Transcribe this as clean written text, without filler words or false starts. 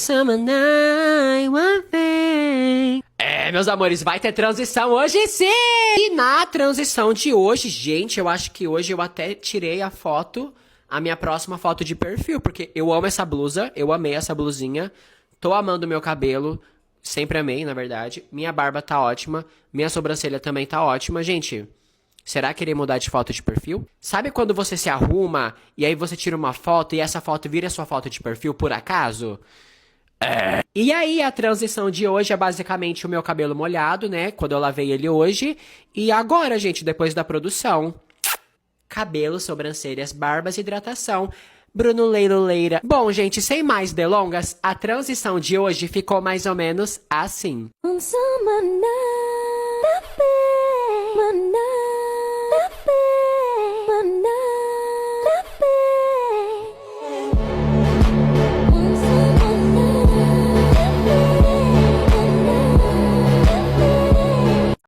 Summer night, one thing. É, meus amores, vai ter transição hoje sim! E na transição de hoje, gente, eu acho que hoje eu até tirei a minha próxima foto de perfil, porque eu amo essa blusa, eu amei essa blusinha, tô amando meu cabelo, sempre amei, na verdade. Minha barba tá ótima, minha sobrancelha também tá ótima, gente. Será que irei mudar de foto de perfil? Sabe quando você se arruma e aí você tira uma foto e essa foto vira sua foto de perfil por acaso? E aí, a transição de hoje é basicamente o meu cabelo molhado, né? Quando eu lavei ele hoje. E agora, gente, depois da produção. Cabelo, sobrancelhas, barbas, hidratação. Bruno Leiro Leira. Bom, gente, sem mais delongas, a transição de hoje ficou mais ou menos assim. On summer night.